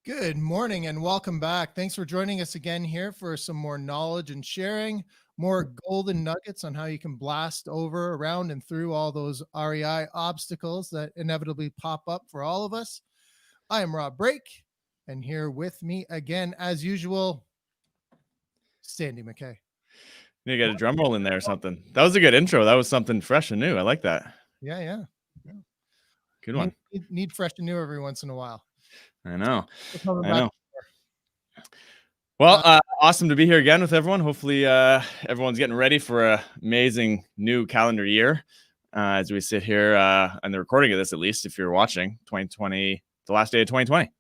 Good morning and welcome back. Thanks for joining us again here for some more knowledge and sharing, more golden nuggets on how you can blast over, around, and through all those REI obstacles that inevitably pop up for all of us. I am Rob Brake, and here with me again, as usual, Sandy McKay. You got a drum roll in there or something. That was a good intro. That was something fresh and new. I like that. Yeah. Good one. Need fresh and new every once in a while. I know. Well, awesome to be here again with everyone. Hopefully everyone's getting ready for an amazing new calendar year as we sit here on the recording of this, at least if you're watching 2020, the last day of 2020.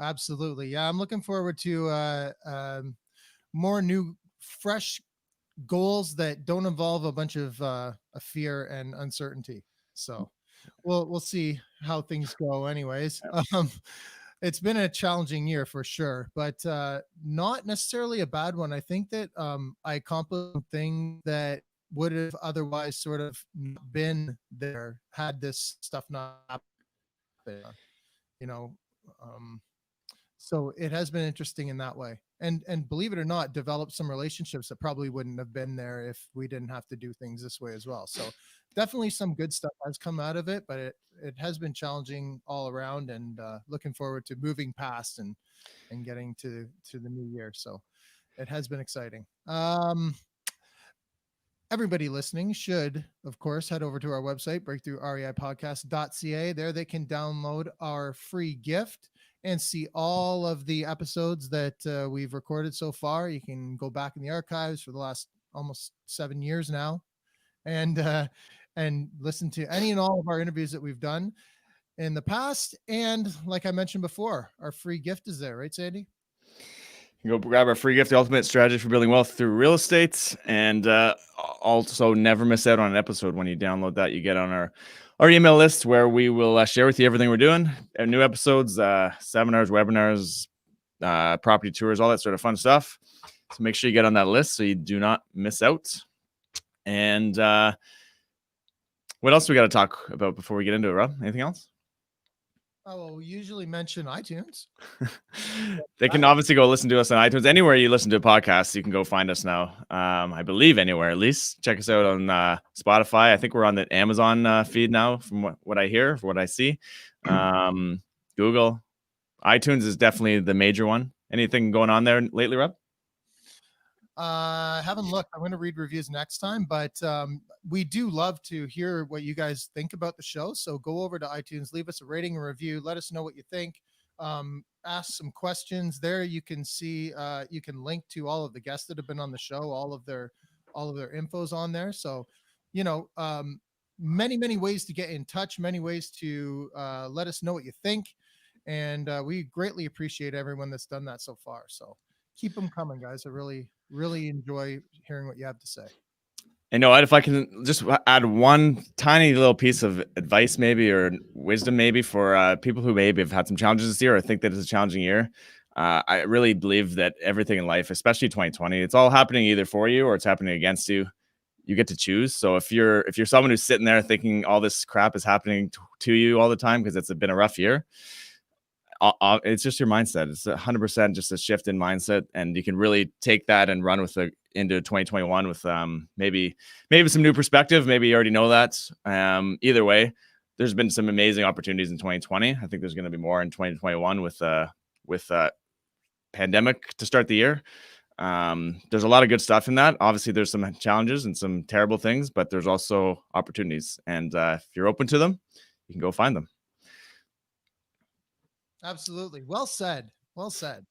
Absolutely. Yeah, I'm looking forward to more new, fresh goals that don't involve a bunch of fear and uncertainty. So we'll see how things go anyways. It's been a challenging year for sure, but not necessarily a bad one. I think that I accomplished things that would have otherwise sort of been there had this stuff not happened, so it has been interesting in that way. And believe it or not, developed some relationships that probably wouldn't have been there if we didn't have to do things this way as well. So definitely some good stuff has come out of it, but it has been challenging all around, and looking forward to moving past and getting to the new year. So it has been exciting. Everybody listening should, of course, head over to our website, breakthroughreipodcast.ca. There they can download our free gift and see all of the episodes that we've recorded so far. You can go back in the archives for the last almost 7 years now and listen to any and all of our interviews that we've done in the past. And like I mentioned before, our free gift is there, right, Sandy? You can go grab our free gift, The Ultimate Strategy for Building Wealth Through Real Estate. And also never miss out on an episode. When you download that, you get on our email list where we will share with you everything we're doing. New episodes, seminars, webinars, property tours, all that sort of fun stuff. So make sure you get on that list so you do not miss out. And what else we got to talk about before we get into it, Rob? Anything else? Oh, well, we usually mention iTunes. They can obviously go listen to us on iTunes. Anywhere you listen to a podcast, you can go find us now. I believe anywhere, at least. Check us out on Spotify. I think we're on the Amazon feed now, from what I hear, from what I see. Google. iTunes is definitely the major one. Anything going on there lately, Rob? I haven't looked. I'm going to read reviews next time, but we do love to hear what you guys think about the show. So go over to iTunes, leave us a rating and review. Let us know what you think. Ask some questions there. You can see, you can link to all of the guests that have been on the show. All of their info's on there. So, many ways to get in touch, many ways to let us know what you think. And we greatly appreciate everyone that's done that so far. So keep them coming, guys. I really enjoy hearing what you have to say. And know what, if I can just add one tiny little piece of advice, maybe, or wisdom, maybe, for people who maybe have had some challenges this year or think that it's a challenging year. I really believe that everything in life, especially 2020, it's all happening either for you or it's happening against you. You get to choose. So if you're someone who's sitting there thinking all this crap is happening to you all the time because it's been a rough year, it's just your mindset. It's 100% just a shift in mindset, and you can really take that and run with it into 2021 with maybe some new perspective. Maybe you already know that. Either way, there's been some amazing opportunities in 2020. I think there's going to be more in 2021 with pandemic to start the year. There's a lot of good stuff in that. Obviously, there's some challenges and some terrible things, but there's also opportunities. And if you're open to them, you can go find them. Absolutely. Well said. Well said.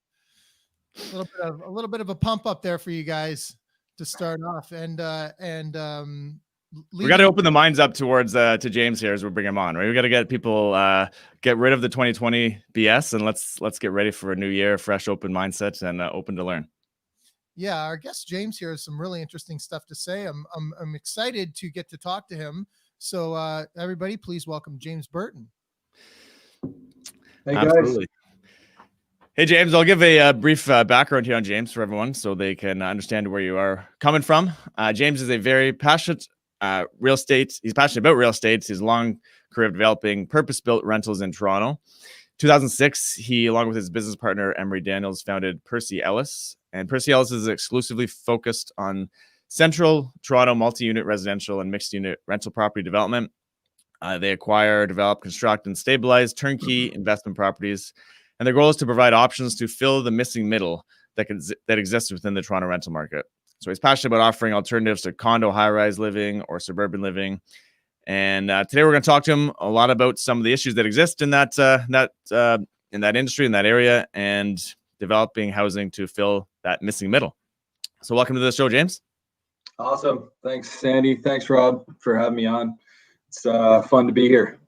A little bit of a pump up there for you guys to start off, and we got to open the minds up towards to James here as we bring him on, right? We got to get people get rid of the 2020 BS, and let's get ready for a new year, fresh, open mindset, and open to learn. Yeah, our guest James here has some really interesting stuff to say. I'm excited to get to talk to him. So everybody, please welcome James Burton. Hey, guys. Absolutely. Hey, James, I'll give a brief background here on James for everyone so they can understand where you are coming from. James is a very passionate real estate. He's passionate about real estate. His long career of developing purpose-built rentals in Toronto. 2006, he, along with his business partner Emery Daniels, founded Percy Ellis. And Percy Ellis is exclusively focused on central Toronto multi-unit residential and mixed-unit rental property development. They acquire, develop, construct, and stabilize turnkey investment properties. And their goal is to provide options to fill the missing middle that exists within the Toronto rental market. So he's passionate about offering alternatives to condo high-rise living or suburban living. And today we're going to talk to him a lot about some of the issues that exist in that industry, in that area, and developing housing to fill that missing middle. So welcome to the show, James. Awesome. Thanks, Sandy. Thanks, Rob, for having me on. It's fun to be here.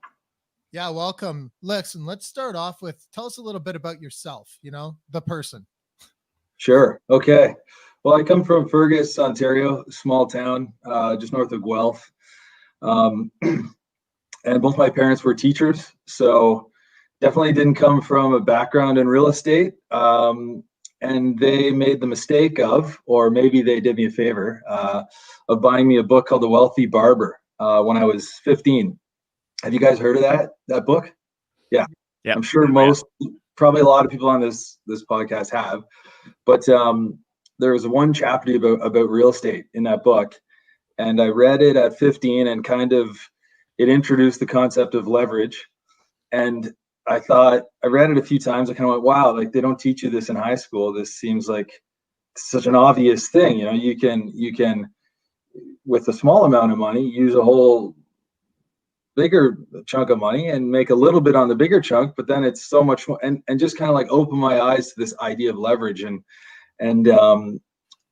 Yeah, welcome. Listen, let's start off with, tell us a little bit about yourself, the person. Sure. Okay. Well, I come from Fergus, Ontario, a small town just north of Guelph. And both my parents were teachers, so definitely didn't come from a background in real estate. And they made the mistake of, or maybe they did me a favor, of buying me a book called The Wealthy Barber when I was 15. Have you guys heard of that book? Yeah. I'm sure probably a lot of people on this podcast have. But there was one chapter about real estate in that book, and I read it at 15, and it introduced the concept of leverage. And I thought, I read it a few times. I kind of went, wow, like they don't teach you this in high school. This seems like such an obvious thing. You can, with a small amount of money, use a whole bigger chunk of money and make a little bit on the bigger chunk, but then it's so much more, and just kind of like open my eyes to this idea of leverage. And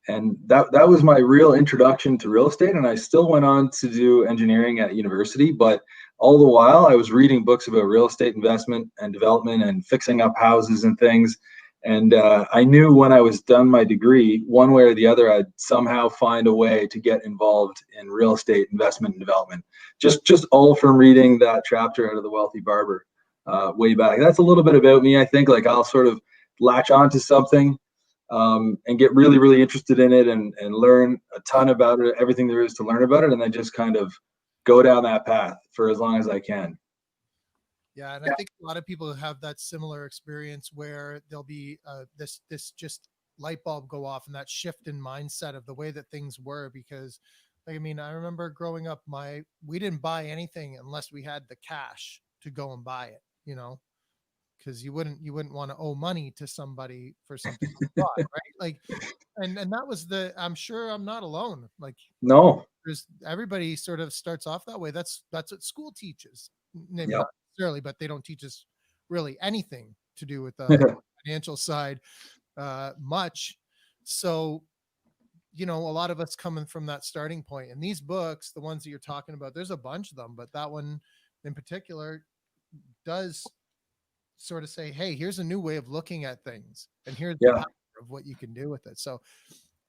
that was my real introduction to real estate. And I still went on to do engineering at university, but all the while I was reading books about real estate investment and development and fixing up houses and things. And I knew when I was done my degree, one way or the other, I'd somehow find a way to get involved in real estate investment and development. Just all from reading that chapter out of The Wealthy Barber way back. That's a little bit about me. I think like I'll sort of latch onto something and get really, really interested in it and learn a ton about it, everything there is to learn about it, and then just kind of go down that path for as long as I can. Yeah, and I think a lot of people have that similar experience where there'll be this just light bulb go off and that shift in mindset of the way that things were. Because, I remember growing up, we didn't buy anything unless we had the cash to go and buy it, because you wouldn't want to owe money to somebody for something you bought, right? Like, and that was I'm sure I'm not alone. Like, no, everybody sort of starts off that way. That's what school teaches. Maybe Yep. not necessarily, but they don't teach us really anything to do with the financial side much. So, a lot of us coming from that starting point. And these books, the ones that you're talking about, there's a bunch of them, but that one in particular does sort of say, hey, here's a new way of looking at things, and here's the power of what you can do with it. So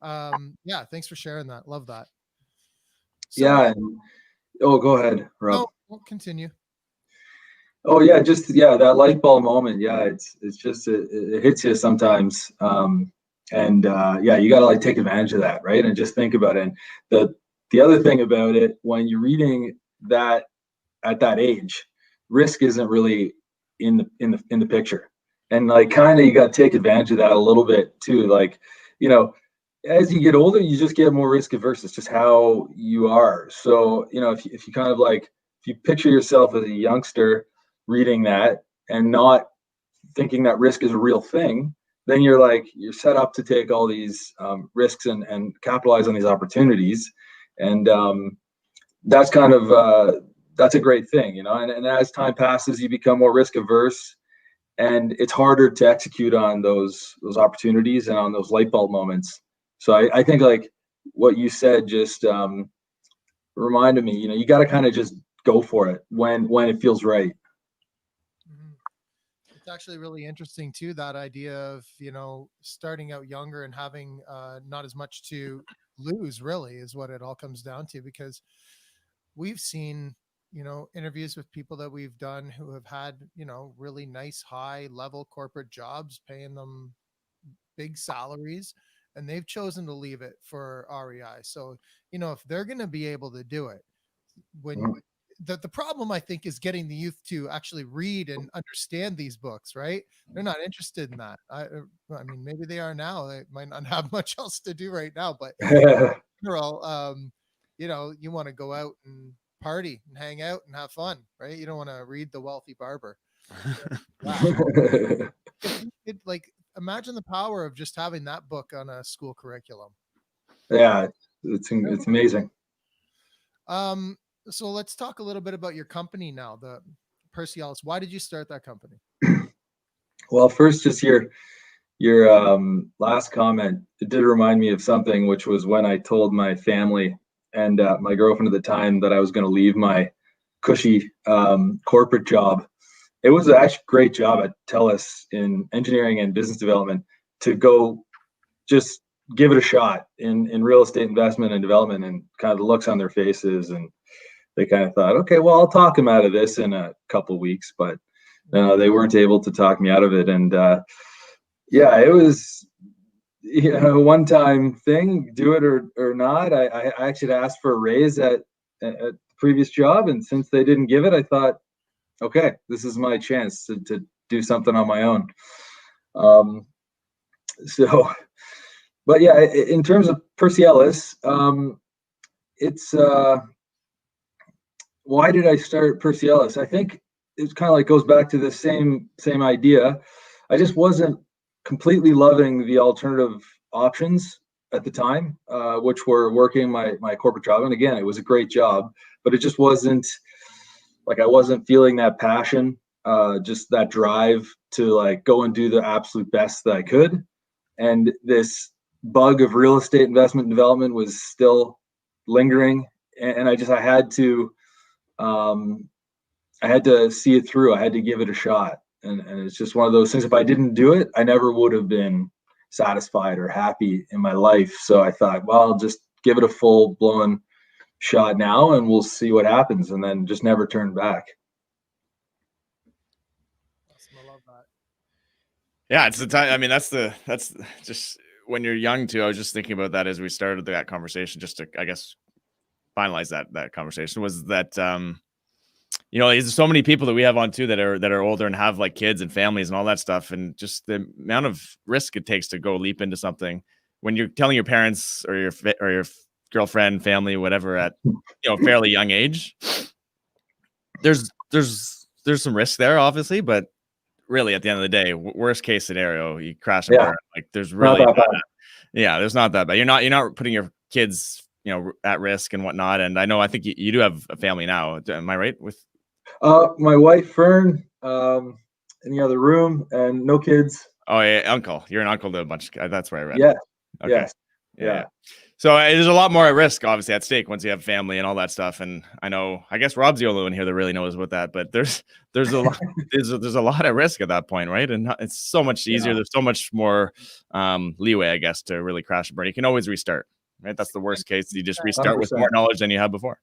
thanks for sharing that. Love that. So, go ahead, Rob. No, we'll continue. Oh yeah, that light bulb moment. Yeah, it's just it hits you sometimes. You gotta like take advantage of that, right? And just think about it. And the other thing about it, when you're reading that at that age, risk isn't really in the picture. And like kind of you got to take advantage of that a little bit too. Like, as you get older, you just get more risk averse. It's just how you are. So, if you kind of like, if you picture yourself as a youngster reading that and not thinking that risk is a real thing, then you're set up to take all these risks and capitalize on these opportunities. And that's kind of, that's a great thing, and as time passes, you become more risk averse, and it's harder to execute on those opportunities and on those light bulb moments. So I think like what you said just reminded me, you got to kind of just go for it when it feels right. It's actually really interesting too, that idea of, starting out younger and having not as much to lose, really, is what it all comes down to. Because we've seen, interviews with people that we've done who have had, really nice high level corporate jobs paying them big salaries, and they've chosen to leave it for REI. So, if they're going to be able to do it, the problem, I think, is getting the youth to actually read and understand these books, right? They're not interested in that. I mean, maybe they are now. They might not have much else to do right now, but in general, you know, you want to go out and party and hang out and have fun, right? You don't want to read The Wealthy Barber. Like, imagine the power of just having that book on a school curriculum. Yeah, it's amazing. So let's talk a little bit about your company now, the Percy Ellis. Why did you start that company? Well, first, just your last comment, it did remind me of something, which was when I told my family and my girlfriend at the time that I was going to leave my cushy corporate job. It was actually a great job at TELUS in engineering and business development, to go just give it a shot in real estate investment and development, and kind of the looks on their faces. And they kind of thought, okay, well, I'll talk them out of this in a couple of weeks, but they weren't able to talk me out of it. And yeah, it was, you know, a one-time thing, do it or not. I actually asked for a raise at the previous job, and since they didn't give it, I thought, okay, this is my chance to do something on my own. But yeah, in terms of Percy Ellis, it's why did I start Percy Ellis? I think it's kind of like goes back to the same idea. I just wasn't completely loving the alternative options at the time, which were working my corporate job. And again, it was a great job, but it just wasn't like, I wasn't feeling that passion, just that drive to like go and do the absolute best that I could. And this bug of real estate investment and development was still lingering. And I had to see it through. I had to give it a shot. And it's just one of those things. If I didn't do it, I never would have been satisfied or happy in my life. So I thought, well, I'll just give it a full blown shot now, and we'll see what happens. And then just never turn back. Awesome. I love that. Yeah, it's the time. I mean, that's just when you're young too. I was just thinking about that as we started that conversation, just to, I guess, finalize that conversation, was that you know, there's so many people that we have on too that are older and have like kids and families and all that stuff, and just the amount of risk it takes to go leap into something when you're telling your parents or your girlfriend, family, whatever, at, you know, fairly young age. There's some risk there, obviously, but really at the end of the day, worst case scenario, you crash and burn. Like, there's really there's not that bad. You're not putting your kids, you know, at risk and whatnot. And I think you do have a family now. Am I right with? My wife Fern, in the other room, and no kids. Oh yeah, uncle. You're an uncle to a bunch. That's where I read. Yeah. Okay. Yes. Yeah. So there's a lot more at risk, obviously, at stake once you have family and all that stuff. And I guess Rob's the only one here that really knows about that. But there's a lot there's a lot at risk at that point, right? And it's so much easier. Yeah. There's so much more leeway, I guess, to really crash and burn. You can always restart, right? That's the worst case. You just restart 100%. With more knowledge than you had before.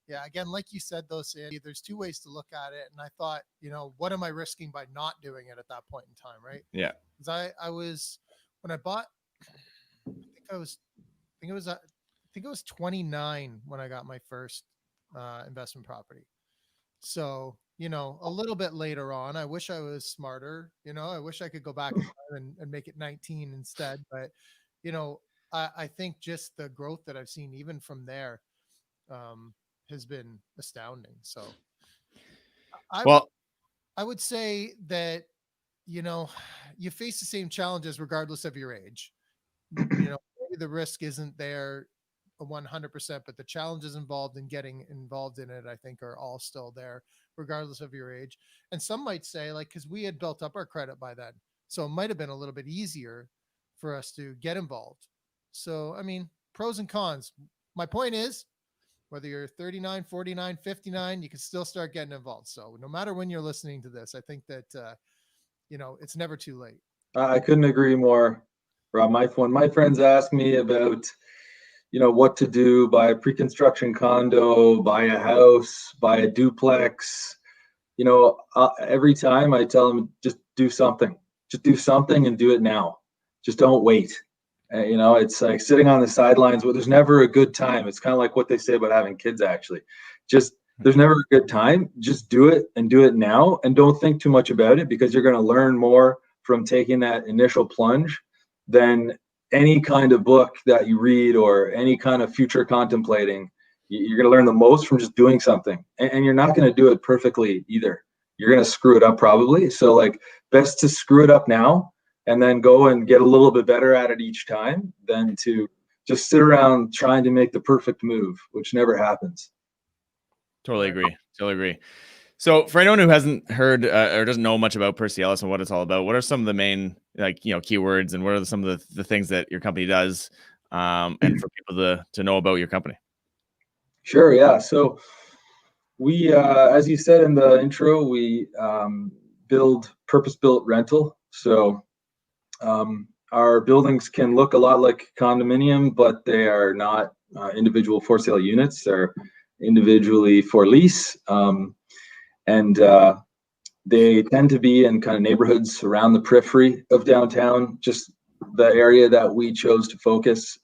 Yeah, again, like you said, though, Sandy, there's two ways to look at it. And I thought, you know, what am I risking by not doing it at that point in time, right? Yeah. Because I was, when I bought, I think it was 29 when I got my first investment property. So, you know, a little bit later on, I wish I was smarter. You know, I wish I could go back in time and make it 19 instead. But, you know, I think just the growth that I've seen even from there has been astounding. So I would say that, you know, you face the same challenges regardless of your age. You know, maybe the risk isn't there 100%, but the challenges involved in getting involved in it, I think, are all still there regardless of your age. And some might say, like, because we had built up our credit by then, so it might have been a little bit easier for us to get involved. So, I mean, pros and cons. My point is, whether you're 39, 49, 59, you can still start getting involved. So no matter when you're listening to this, I think that, you know, it's never too late. I couldn't agree more, Rob. When my friends ask me about, you know, what to do, buy a pre-construction condo, buy a house, buy a duplex, you know, every time I tell them, just do something and do it now. Just don't wait. You know, it's like sitting on the sidelines where there's never a good time. It's kind of like what they say about having kids, actually. Just there's never a good time. Just do it and do it now, and don't think too much about it, because you're going to learn more from taking that initial plunge than any kind of book that you read or any kind of future contemplating. You're going to learn the most from just doing something, and you're not going to do it perfectly either. You're going to screw it up probably. So like, best to screw it up now and then go and get a little bit better at it each time than to just sit around trying to make the perfect move, which never happens. Totally agree. Totally agree. So for anyone who hasn't heard or doesn't know much about Percy Ellis and what it's all about, what are some of the main, like, keywords, and what are some of the things that your company does, and for people to know about your company? Sure. Yeah. So we, as you said in the intro, we build purpose-built rental. So our buildings can look a lot like condominium, but they are not individual for sale units. They're individually for lease. And they tend to be in kind of neighborhoods around the periphery of downtown, just the area that we chose to focus.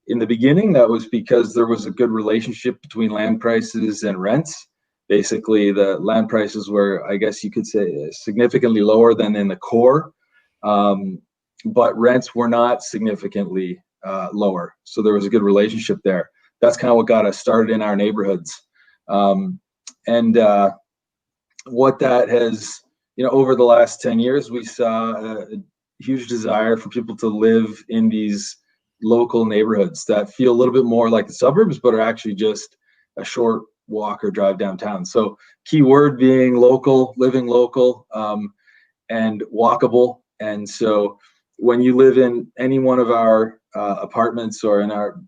In the beginning, that was because there was a good relationship between land prices and rents. Basically, the land prices were, I guess you could say, significantly lower than in the core, but rents were not significantly lower. So there was a good relationship there. That's kind of what got us started in our neighborhoods. And what that has, over the last 10 years, we saw a huge desire for people to live in these local neighborhoods that feel a little bit more like the suburbs, but are actually just a short walk or drive downtown. So key word being local, living local, and walkable. And so when you live in any one of our apartments or in our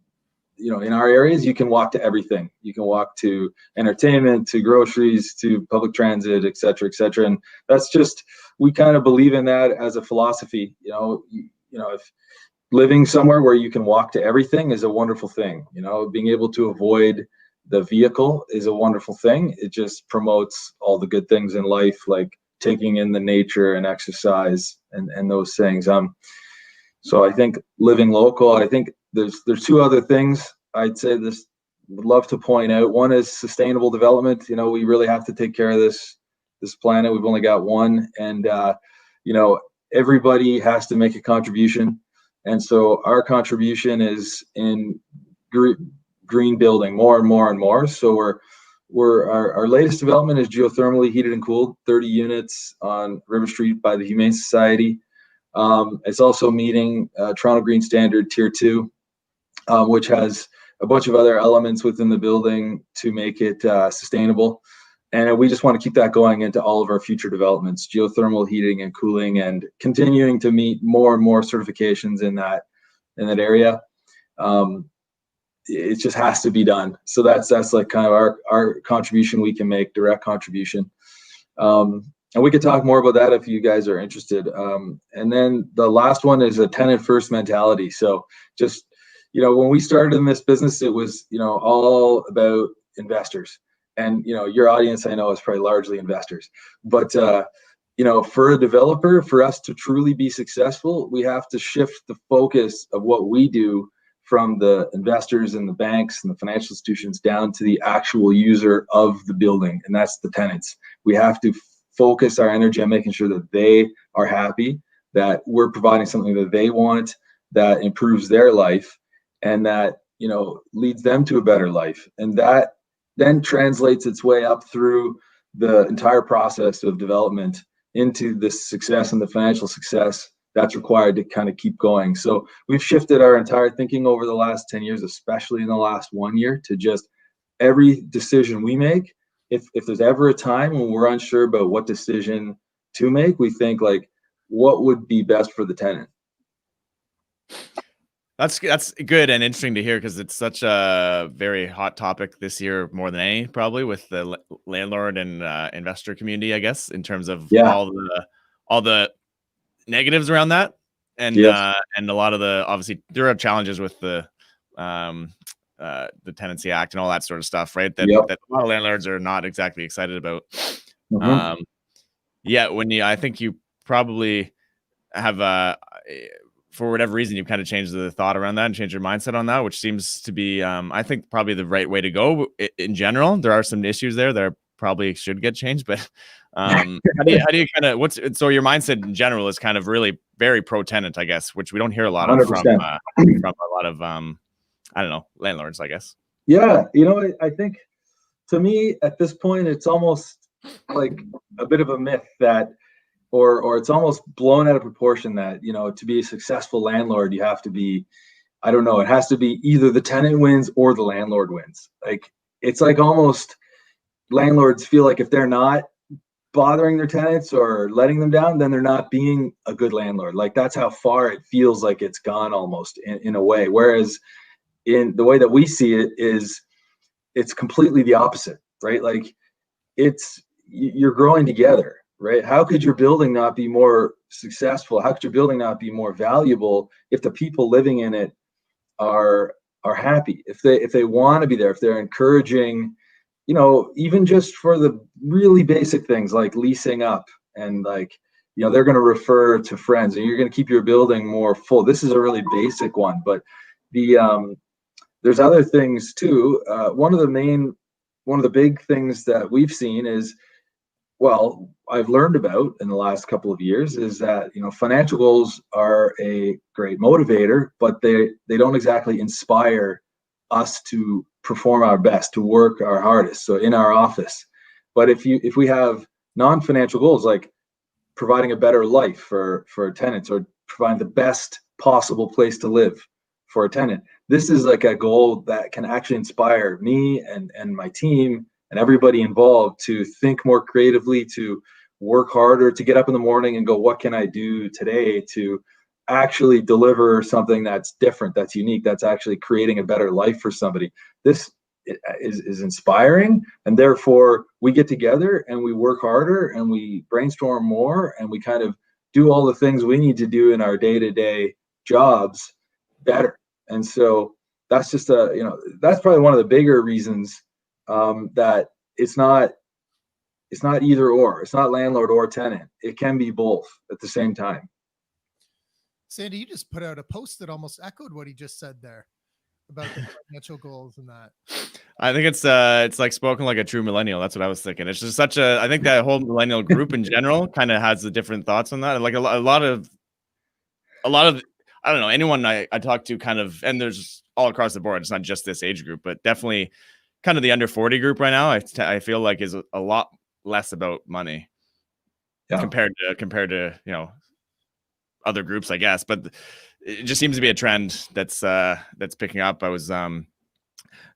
areas, you can walk to everything. You can walk to entertainment, to groceries, to public transit, et cetera, et cetera. And that's just, we kind of believe in that as a philosophy. If living somewhere where you can walk to everything is a wonderful thing. Being able to avoid the vehicle is a wonderful thing. It just promotes all the good things in life, like taking in the nature and exercise and those things. So I think living local, I think there's two other things I'd say this would love to point out. One is sustainable development. We really have to take care of this planet. We've only got one, and everybody has to make a contribution. And so our contribution is in green building more and more and more. So our latest development is geothermally heated and cooled, 30 units on River Street by the Humane Society. It's also meeting Toronto Green Standard Tier 2, which has a bunch of other elements within the building to make it sustainable. And we just want to keep that going into all of our future developments, geothermal heating and cooling, and continuing to meet more and more certifications in that area. It just has to be done. So that's like kind of our contribution we can make, direct contribution. And we could talk more about that if you guys are interested. And then the last one is a tenant first mentality. So just, when we started in this business, it was, all about investors. And, your audience, I know, is probably largely investors. But, for a developer, for us to truly be successful, we have to shift the focus of what we do from the investors and the banks and the financial institutions down to the actual user of the building. And that's the tenants. We have to focus our energy on making sure that they are happy, that we're providing something that they want, that improves their life, and that, leads them to a better life. And that then translates its way up through the entire process of development into the success and the financial success that's required to kind of keep going. So we've shifted our entire thinking over the last 10 years, especially in the last 1 year, to just every decision we make, if there's ever a time when we're unsure about what decision to make, we think like, what would be best for the tenant? That's good and interesting to hear, because it's such a very hot topic this year, more than any, probably, with the landlord and investor community, I guess, in terms of all the negatives around that, and and a lot of the, obviously there are challenges with the Tenancy Act and all that sort of stuff, right? That a lot of landlords are not exactly excited about. I think you probably have for whatever reason, you've kind of changed the thought around that and changed your mindset on that, which seems to be, I think, probably the right way to go. In general, there are some issues there that probably should get changed, but how do you kind of so your mindset in general is kind of really very pro tenant, I guess, which we don't hear a lot of from 100%. a lot of I don't know, landlords, I guess. Yeah, I think to me at this point it's almost like a bit of a myth that, or it's almost blown out of proportion that, to be a successful landlord, you have to be, I don't know, it has to be either the tenant wins or the landlord wins. Like, it's like almost landlords feel like if they're not bothering their tenants or letting them down, then they're not being a good landlord. Like, that's how far it feels like it's gone almost in a way. Whereas in the way that we see it is it's completely the opposite, right? Like, you're growing together, right? How could your building not be more successful? How could your building not be more valuable if the people living in it are happy, if they want to be there, if they're encouraging, even just for the really basic things like leasing up, and like, they're going to refer to friends, and you're going to keep your building more full. This is a really basic one, but there's other things too. One of the big things that we've seen is, well, I've learned about in the last couple of years, is that financial goals are a great motivator, but they don't exactly inspire us to perform our best, to work our hardest, so in our office. But if we have non-financial goals, like providing a better life for tenants, or providing the best possible place to live for a tenant, this is like a goal that can actually inspire me and my team and everybody involved to think more creatively, to work harder, to get up in the morning and go, what can I do today to actually deliver something that's different, that's unique, that's actually creating a better life for somebody. This is inspiring, and therefore we get together and we work harder and we brainstorm more, and we kind of do all the things we need to do in our day-to-day jobs better. And so that's just that's probably one of the bigger reasons that it's not either or. It's not landlord or tenant. It can be both at the same time. Sandy, you just put out a post that almost echoed what he just said there about the financial goals and that. I think it's like spoken like a true millennial. That's what I was thinking. It's just I think that whole millennial group in general kind of has the different thoughts on that. Like a lot of, I don't know, anyone I talk to kind of, and there's all across the board. It's not just this age group, but definitely kind of the under 40 group right now. I feel like is a lot less about money compared to other groups, I guess. But it just seems to be a trend that's picking up. I was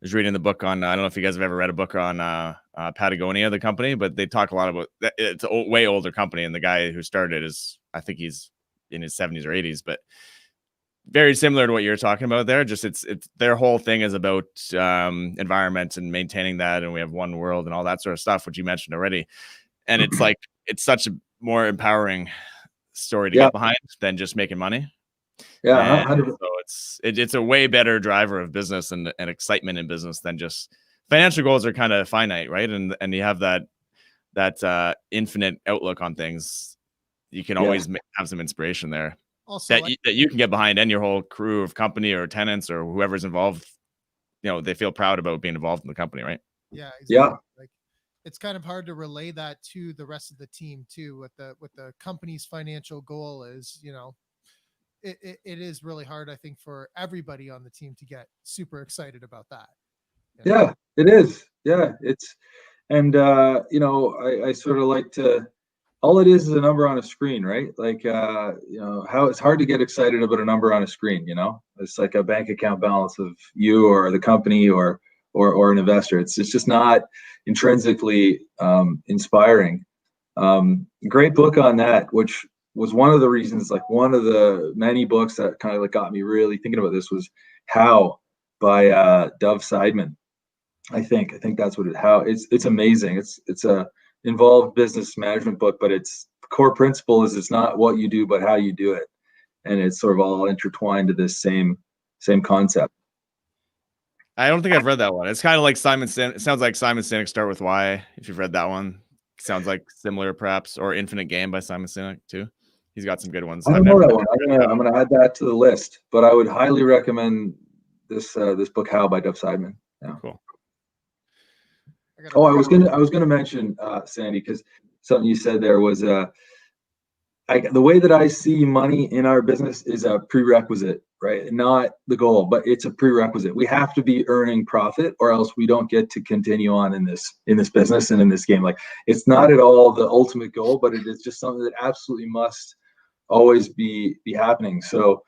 reading the book on, I don't know if you guys have ever read a book on Patagonia, the company, but they talk a lot about, it's a way older company, and the guy who started I think he's in his 70s or 80s, but very similar to what you're talking about there. Just it's their whole thing is about environment and maintaining that, and we have one world and all that sort of stuff, which you mentioned already. And it's like, it's such a more empowering story to get behind than just making money. Yeah, so it's a way better driver of business and excitement in business than just financial goals are kind of finite, right? And you have that infinite outlook on things. You can always have some inspiration there. Also, that you can get behind, and your whole crew of company or tenants or whoever's involved, they feel proud about being involved in the company, right? Yeah, exactly. Yeah. Like, it's kind of hard to relay that to the rest of the team too. What the company's financial goal is, it is really hard, I think, for everybody on the team to get super excited about that. Yeah, it is. Yeah, it's, and I sort of like to. All it is a number on a screen, right? Like, how it's hard to get excited about a number on a screen, It's like a bank account balance of you or the company or an investor. It's just not intrinsically inspiring. Great book on that, which was one of the reasons, like one of the many books that kind of like got me really thinking about this, was How by Dov Seidman. I think that's what it's amazing. It's a involved business management book, but its core principle is it's not what you do, but how you do it. And it's sort of all intertwined to this same concept. I don't think I've read that one. It's kind of like it sounds like Simon Sinek, Start With Why. If you've read that one, sounds like similar perhaps, or Infinite Game by Simon Sinek too. He's got some good ones. I don't know that one. I'm gonna add that to the list, but I would highly recommend this book, How by Duff Seidman. Yeah. Cool. Oh, I was gonna mention Sandy, because something you said there was the way that I see money in our business is a prerequisite, right? Not the goal, but it's a prerequisite. We have to be earning profit, or else we don't get to continue on in this business and in this game. Like, it's not at all the ultimate goal, but it is just something that absolutely must always be happening. So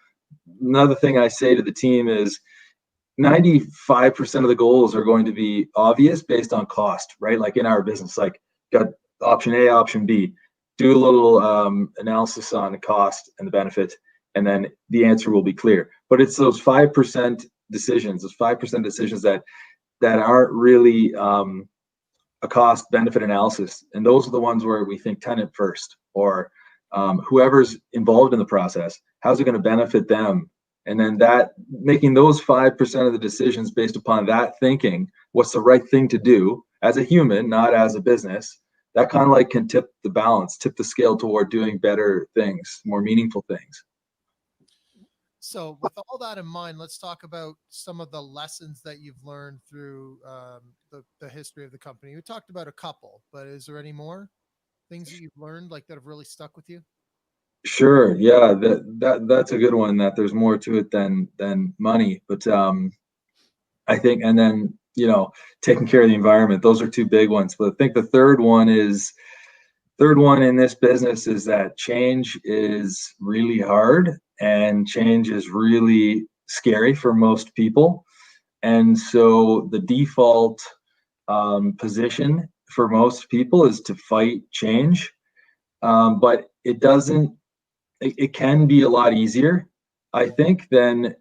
another thing I say to the team is 95% of the goals are going to be obvious based on cost, right? Like in our business, like got option A, option B, do a little analysis on the cost and the benefit, and then the answer will be clear. But it's those 5% decisions, that aren't really a cost benefit analysis. And those are the ones where we think tenant first, or whoever's involved in the process, how's it going to benefit them? And then making those 5% of the decisions based upon that thinking, what's the right thing to do as a human, not as a business, that kind of like can tip the scale toward doing better things, more meaningful things. So with all that in mind, let's talk about some of the lessons that you've learned through the history of the company. We talked about a couple, but is there any more things that you've learned, like, that have really stuck with you? Sure. Yeah, that's a good one, that there's more to it than money. But I think, and then, taking care of the environment, those are two big ones. But I think the third one in this business is that change is really hard, and change is really scary for most people. And so the default position for most people is to fight change. But it can be a lot easier, I think, than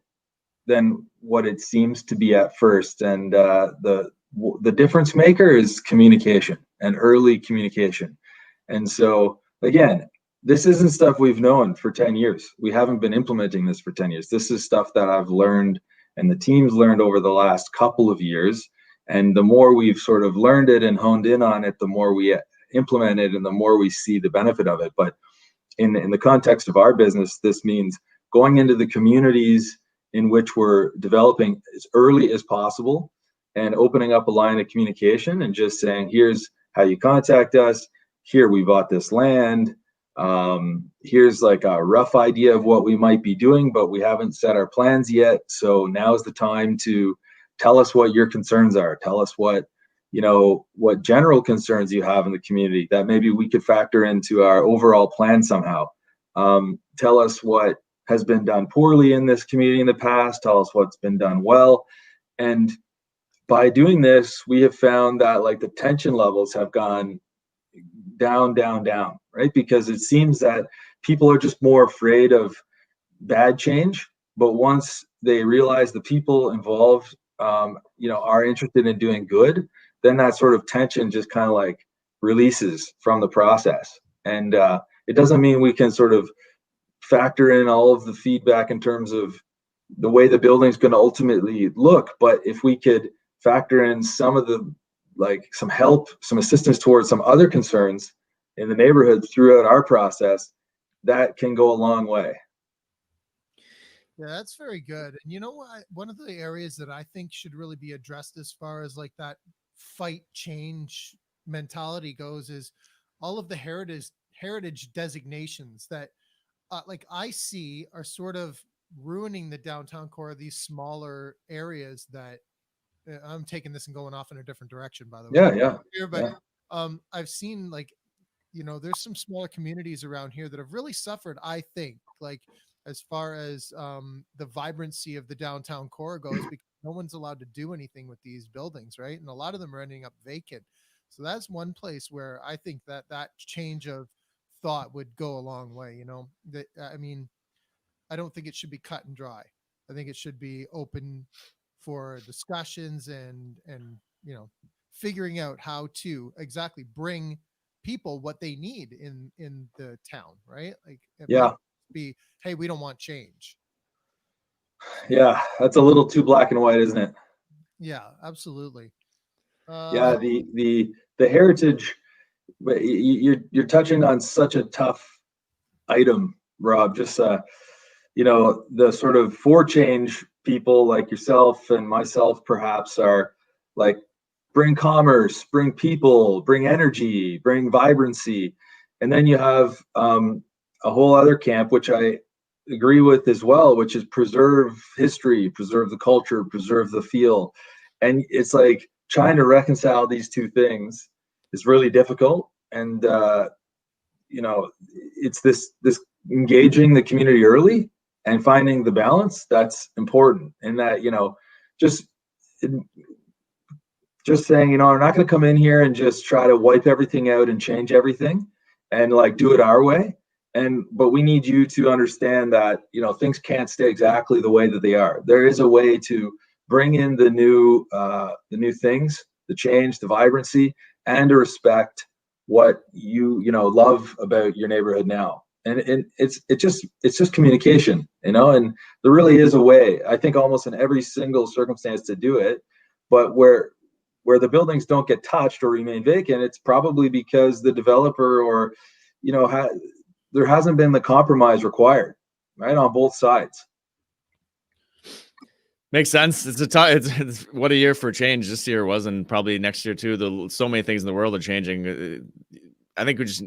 what it seems to be at first. And the difference maker is communication, and early communication. And so, again, this isn't stuff we've known for 10 years. We haven't been implementing this for 10 years. This is stuff that I've learned and the team's learned over the last couple of years. And the more we've sort of learned it and honed in on it, the more we implement it and the more we see the benefit of it. But in the context of our business, this means going into the communities in which we're developing as early as possible, and opening up a line of communication and just saying, here's how you contact us. Here, we bought this land. Here's like a rough idea of what we might be doing, but we haven't set our plans yet. So now's the time to tell us what your concerns are. Tell us what general concerns you have in the community that maybe we could factor into our overall plan somehow. Tell us what has been done poorly in this community in the past. Tell us what's been done well. And by doing this, we have found that, like, the tension levels have gone down, right? Because it seems that people are just more afraid of bad change. But once they realize the people involved, are interested in doing good, then that sort of tension just kind of like releases from the process. And it doesn't mean we can sort of factor in all of the feedback in terms of the way the building's going to ultimately look. But if we could factor in some of the, like, some help, some assistance towards some other concerns in the neighborhood throughout our process, that can go a long way. Yeah, that's very good. And you know what? One of the areas that I think should really be addressed as far as like that fight change mentality goes is all of the heritage designations that like I see are sort of ruining the downtown core of these smaller areas that I'm taking this and going off in a different direction, by the way. Yeah. Here, but I've seen, like, there's some smaller communities around here that have really suffered, I think, like, as far as the vibrancy of the downtown core goes, because no one's allowed to do anything with these buildings, right? And a lot of them are ending up vacant. So that's one place where I think that change of thought would go a long way. That, I mean, I don't think it should be cut and dry. I think it should be open for discussions and figuring out how to exactly bring people what they need in the town, right? Like, it might be, hey, we don't want change. Yeah, that's a little too black and white, isn't it? Yeah, absolutely. Yeah, the heritage, you're touching on such a tough item, Rob. Just the sort of for change people like yourself and myself perhaps are like, bring commerce, bring people, bring energy, bring vibrancy. And then you have a whole other camp, which I agree with as well, which is preserve history, preserve the culture, preserve the feel. And it's like trying to reconcile these two things is really difficult. And it's this engaging the community early and finding the balance that's important. And that just saying, I'm not going to come in here and just try to wipe everything out and change everything and like do it our way. But we need you to understand that, things can't stay exactly the way that they are. There is a way to bring in the new things, the change, the vibrancy, and to respect what you love about your neighborhood now. And it's just communication, and there really is a way, I think, almost in every single circumstance to do it. But where the buildings don't get touched or remain vacant, it's probably because the developer or there hasn't been the compromise required, right, on both sides. Makes sense. It's what a year for change this year was, and probably next year too. So many things in the world are changing. I think we just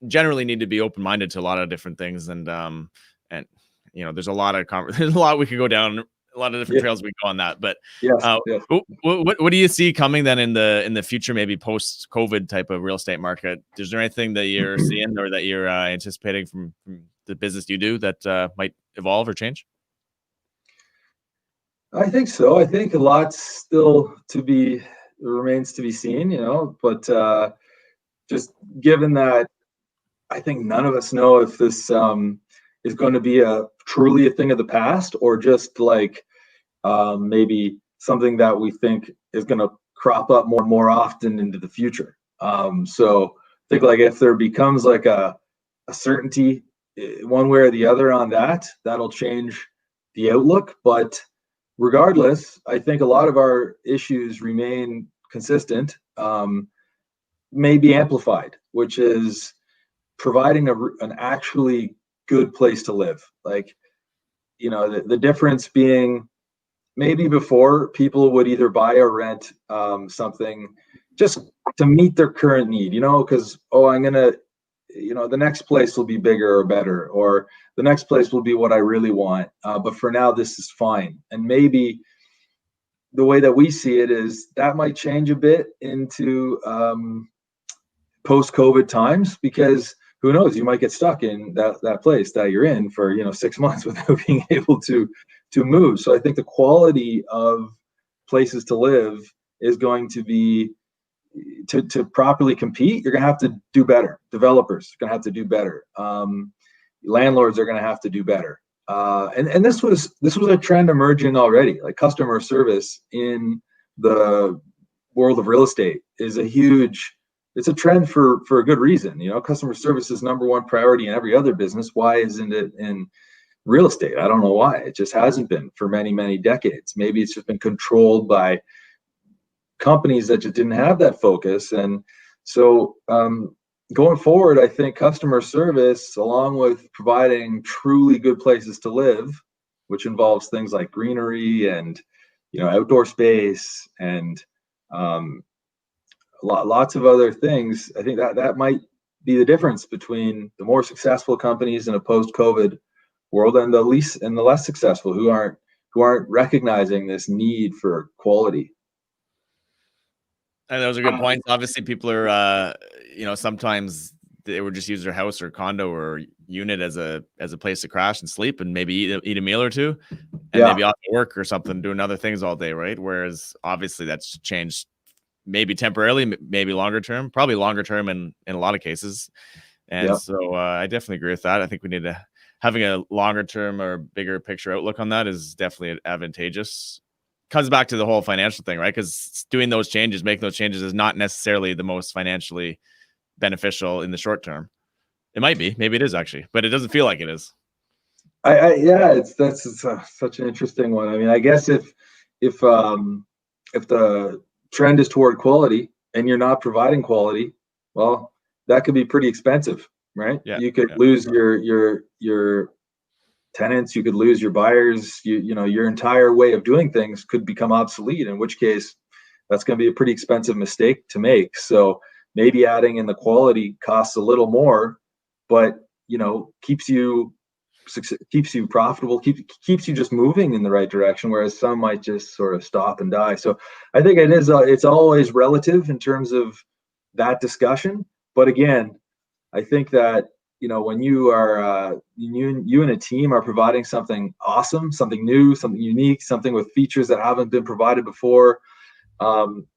generally need to be open-minded to a lot of different things, and there's a lot of there's a lot we could go down, a lot of different trails we can go on that. But yes. What do you see coming then in the future, maybe post-COVID type of real estate market? Is there anything that you're seeing or that you're anticipating from the business you do that might evolve or change? I think so. I think a lot still remains to be seen, but just given that I think none of us know if this is going to be truly a thing of the past, or just like maybe something that we think is going to crop up more often into the future. So I think like if there becomes like a certainty one way or the other on that, that'll change the outlook. But regardless, I think a lot of our issues remain consistent, maybe amplified, which is providing an actually good place to live. Like, the difference being maybe before people would either buy or rent something just to meet their current need, because, I'm going to, the next place will be bigger or better, or the next place will be what I really want. But for now, this is fine. And maybe the way that we see it is that might change a bit into post-COVID times, because who knows, you might get stuck in that place that you're in for 6 months without being able to move. So I think the quality of places to live is going to be, to properly compete, you're going to have to do better. Developers are going to have to do better. Landlords are going to have to do better. And this was a trend emerging already. Like, customer service in the world of real estate is it's a trend for a good reason. Customer service is number one priority in every other business. Why isn't it in real estate? I don't know why. It just hasn't been for many, many decades. Maybe it's just been controlled by companies that just didn't have that focus. And so going forward, I think customer service, along with providing truly good places to live, which involves things like greenery and outdoor space and lots of other things, I think that might be the difference between the more successful companies in a post-COVID world and the less successful, who aren't recognizing this need for quality. And those are good points. Obviously, people are, sometimes they would just use their house or condo or unit as a place to crash and sleep and maybe eat a meal or two, and maybe off to work or something, doing other things all day, right? Whereas obviously that's changed, maybe temporarily, maybe longer term, probably longer term in a lot of cases. And so I definitely agree with that. I think we need having a longer term or bigger picture outlook on that is definitely advantageous. Comes back to the whole financial thing, right? Because making those changes is not necessarily the most financially beneficial in the short term. It might be, maybe it is actually, but it doesn't feel like it is. That's such an interesting one. I mean, I guess if the trend is toward quality and you're not providing quality, well, that could be pretty expensive. right? Yeah. You could Yeah. lose your tenants, you could lose your buyers, you know, your entire way of doing things could become obsolete, in which case that's going to be a pretty expensive mistake to make. So maybe adding in the quality costs a little more, but you know, keeps you profitable, keeps you just moving in the right direction, whereas some might just sort of stop and die. So I think it is it's always relative in terms of that discussion. But again, I think that, you know, when you are you and a team are providing something awesome, something new, something unique, something with features that haven't been provided before,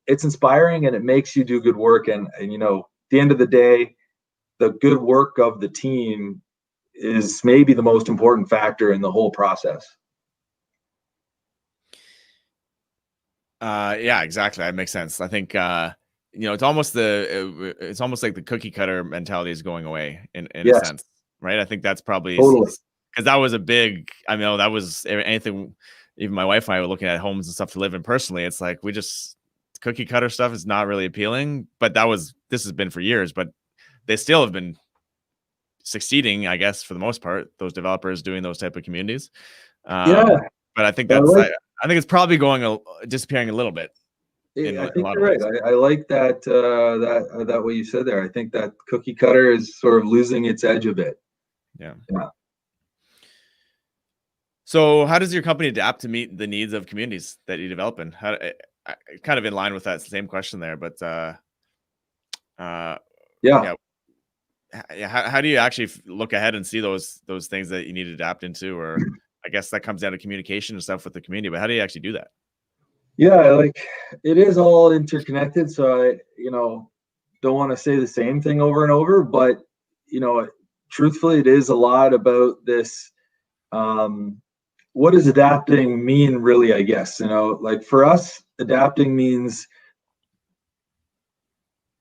it's inspiring and it makes you do good work. And you know, at the end of the day, the good work of the team is maybe the most important factor in the whole process. Yeah, exactly. That makes sense. I think you know, it's almost like the cookie cutter mentality is going away in a Yes, sense, right? I think that's probably totally. because that was a big. I mean, that was anything. Even my wife and I were looking at homes and stuff to live in personally. It's like we just cookie cutter stuff is not really appealing. But this has been for years. But they still have been succeeding, I guess, for the most part. Those developers doing those type of communities. Yeah, But I think I like. I think it's probably disappearing a little bit in I a think lot of you're right. ways. I like that what you said there. I think that cookie cutter is sort of losing its edge a bit. Yeah. Yeah. So, how does your company adapt to meet the needs of communities that you develop in? Kind of in line with that same question there, but uh, Yeah. yeah, yeah. How do you actually look ahead and see those things that you need to adapt into? Or I guess that comes down to communication and stuff with the community. But how do you actually do that? Yeah, like it is all interconnected. So I, you know, don't want to say the same thing over and over, but you know, truthfully, it is a lot about this. Um, what does adapting mean, really? I guess, you know, like for us, adapting means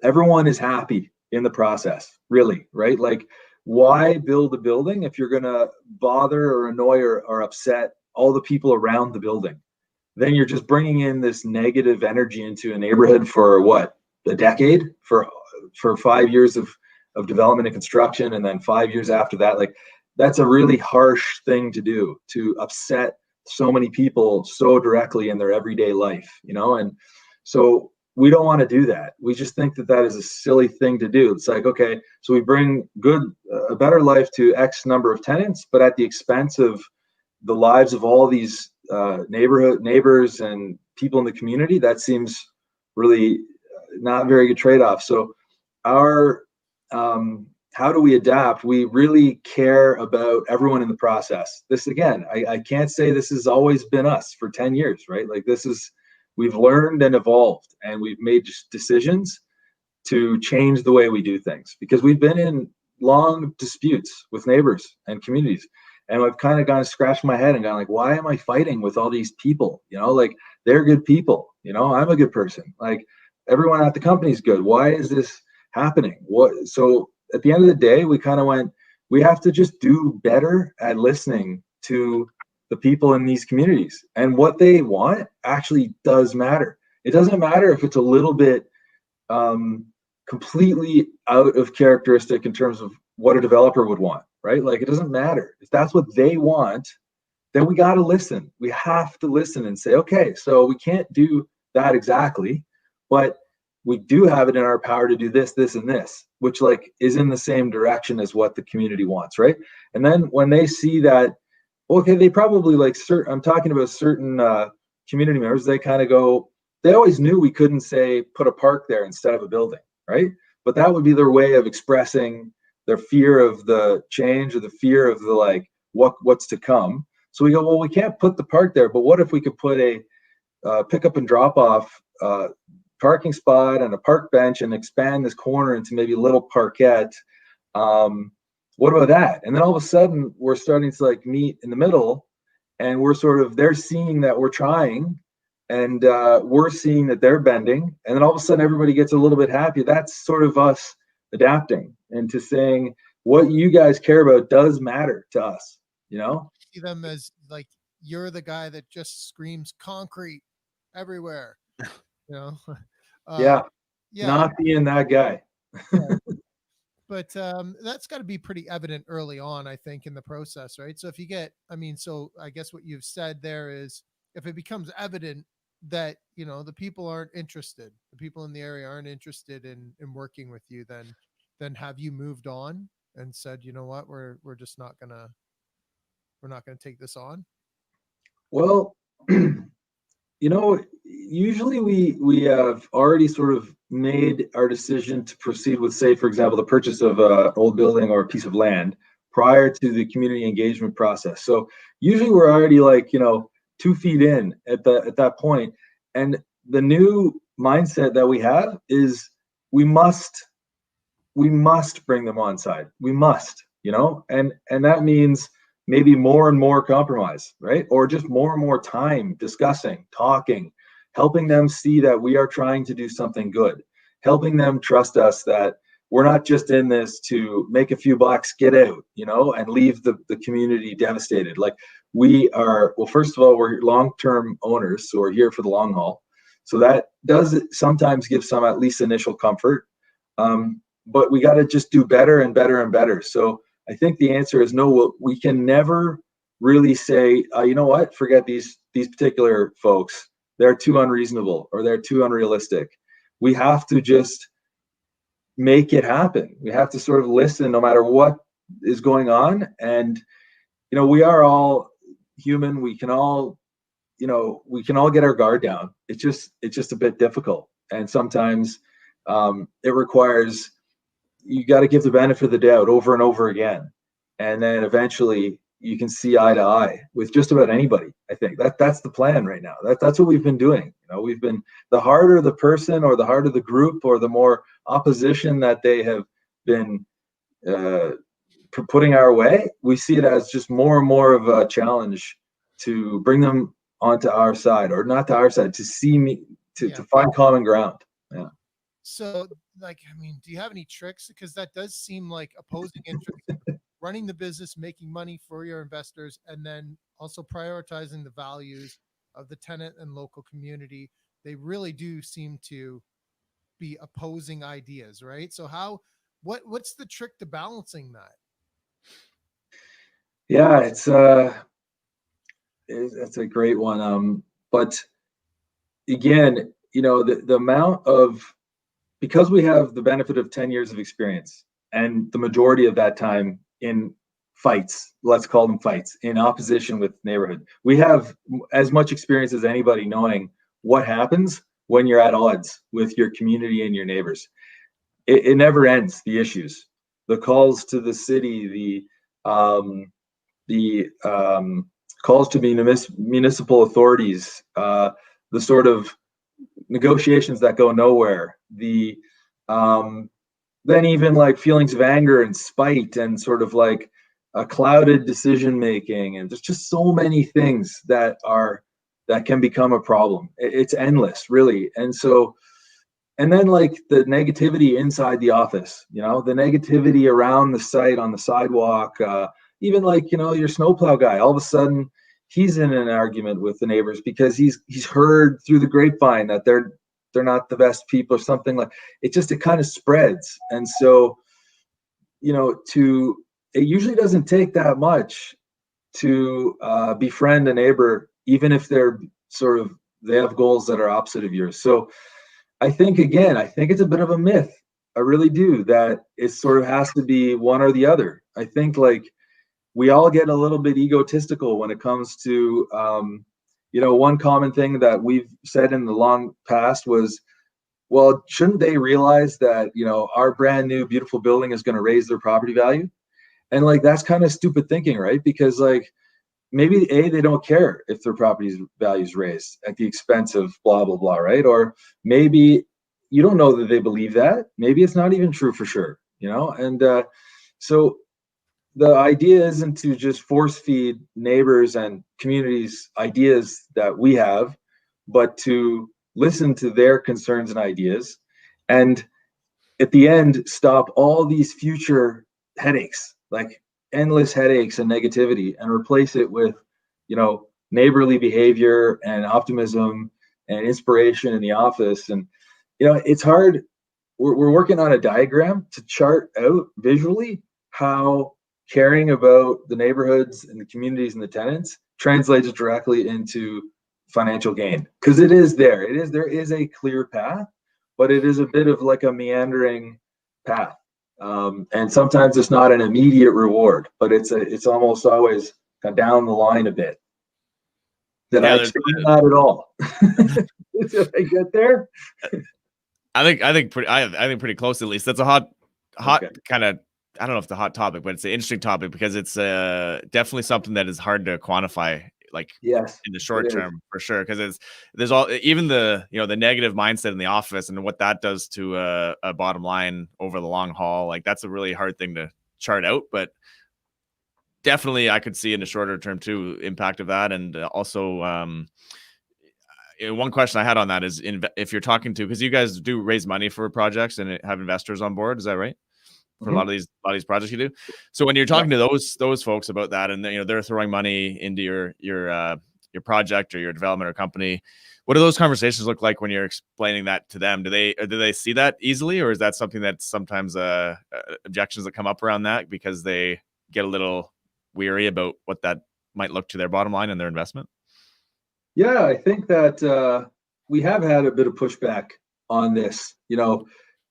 everyone is happy in the process, really, right? Like, why build a building if you're going to bother or annoy or upset all the people around the building? Then you're just bringing in this negative energy into a neighborhood for what, a decade, for 5 years of development and construction, and then 5 years after that. Like, that's a really harsh thing to do, to upset so many people so directly in their everyday life, you know. And so we don't want to do that. We just think that that is a silly thing to do. It's like, okay, so we bring a better life to X number of tenants, but at the expense of the lives of all these neighbors and people in the community. That seems really not very good trade-off. So our how do we adapt? We really care about everyone in the process. This, again, I can't say this has always been us for 10 years, right? Like, we've learned and evolved, and we've made decisions to change the way we do things, because we've been in long disputes with neighbors and communities. And I've kind of gone scratched my head and gone like, why am I fighting with all these people? You know, like, they're good people. You know, I'm a good person. Like, everyone at the company's good. Why is this happening? So at the end of the day, we kind of went, we have to just do better at listening to the people in these communities, and what they want actually does matter. It doesn't matter if it's a little bit completely out of characteristic in terms of what a developer would want, right? Like, it doesn't matter. If that's what they want, then we got to listen. We have to listen and say, okay, so we can't do that exactly, but we do have it in our power to do this, this, and this, which, like, is in the same direction as what the community wants, right? And then when they see that, okay, they probably, like, I'm talking about certain community members, they kind of go, they always knew we couldn't say put a park there instead of a building, right? But that would be their way of expressing their fear of the change, or the fear of the, like, what's to come. So we go, well, we can't put the park there, but what if we could put a pick up and drop off parking spot and a park bench, and expand this corner into maybe a little parkette? What about that? And then all of a sudden we're starting to, like, meet in the middle, and they're seeing that we're trying, and we're seeing that they're bending, and then all of a sudden everybody gets a little bit happy. That's sort of us adapting into saying, what you guys care about does matter to us, you know? See them as like, you're the guy that just screams concrete everywhere, you know. Yeah, Yeah, not being that guy. yeah. but that's got to be pretty evident early on, I think, in the process, right? So if you get, I mean, so I guess what you've said there is, if it becomes evident that, you know, the people aren't interested, the people in the area aren't interested in working with you, then have you moved on and said, you know what, we're just not gonna, we're not gonna take this on? Well, usually we have already sort of made our decision to proceed with, say, for example, the purchase of an old building or a piece of land prior to the community engagement process. So usually we're already like, 2 feet in at that point. And the new mindset that we have is we must bring them on side. We must, and that means maybe more and more compromise, right? Or just more and more time discussing, talking, helping them see that we are trying to do something good, helping them trust us that we're not just in this to make a few bucks, get out, and leave the community devastated. Like we are, well, first of all, we're long-term owners, so we're here for the long haul. So that does sometimes give some at least initial comfort. But we got to just do better and better and better. So I think the answer is no. We can never really say, you know what, forget these particular folks. They're too unreasonable or they're too unrealistic. We have to just make it happen. We have to sort of listen no matter what is going on. And, we are all human. We can all get our guard down. It's just a bit difficult. And sometimes it requires, you got to give the benefit of the doubt over and over again. And then eventually you can see eye to eye with just about anybody. I think that's the plan right now. That's what we've been doing. We've been, the harder the person or the harder the group or the more opposition that they have been putting our way, we see it as just more and more of a challenge to bring them onto our side, or not to our side, to see me, to find common ground. Yeah. So, like, I mean, do you have any tricks? Because that does seem like opposing interests, running the business, making money for your investors, and then also prioritizing the values of the tenant and local community. They really do seem to be opposing ideas, right? So what's the trick to balancing that? Yeah, that's a great one. But again, the amount of, because we have the benefit of 10 years of experience and the majority of that time in fights, let's call them fights, in opposition with neighborhood, we have as much experience as anybody knowing what happens when you're at odds with your community and your neighbors. It never ends, the issues, the calls to the city, the calls to municipal authorities, the sort of negotiations that go nowhere, the then even like feelings of anger and spite and sort of like a clouded decision making, and there's just so many things that can become a problem. It's endless, really. And so, and then like the negativity inside the office, the negativity around the site, on the sidewalk, even like, your snowplow guy, all of a sudden he's in an argument with the neighbors because he's heard through the grapevine that they're not the best people or something. Like it kind of spreads. And so, it usually doesn't take that much to befriend a neighbor, even if they have goals that are opposite of yours. So I think it's a bit of a myth. I really do, that it sort of has to be one or the other. I think like we all get a little bit egotistical when it comes to, one common thing that we've said in the long past was, well, shouldn't they realize that, our brand new beautiful building is going to raise their property value? And like, that's kind of stupid thinking, right? Because like, maybe they don't care if their property values raised at the expense of blah, blah, blah, right? Or maybe you don't know that they believe that. Maybe it's not even true for sure, And so the idea isn't to just force feed neighbors and communities ideas that we have, but to listen to their concerns and ideas, and at the end, stop all these future headaches, like endless headaches and negativity, and replace it with, neighborly behavior and optimism and inspiration in the office. And, it's hard we're working on a diagram to chart out visually how caring about the neighborhoods and the communities and the tenants translates directly into financial gain, because there is a clear path, but it is a bit of like a meandering path, and sometimes it's not an immediate reward, but it's almost always down the line a bit. Did I explain that at all? Did I get there? I think pretty close, at least. That's a hot Okay. kind of, I don't know if it's a hot topic, but it's an interesting topic because it's definitely something that is hard to quantify, like Yes, in the short term, for sure. Because there's all, even the, you know, the negative mindset in the office and what that does to a bottom line over the long haul. Like that's a really hard thing to chart out, but definitely I could see in the shorter term too impact of that. And also one question I had on that is, if you're talking to, because you guys do raise money for projects and have investors on board, is that right? For a lot of these projects you do. So when you're talking to those folks about that, and you know they're throwing money into your project or your development or company, what do those conversations look like when you're explaining that to them? Do they see that easily, or is that something that sometimes objections that come up around that because they get a little weary about what that might look to their bottom line and their investment? Yeah, I think that we have had a bit of pushback on this. You know,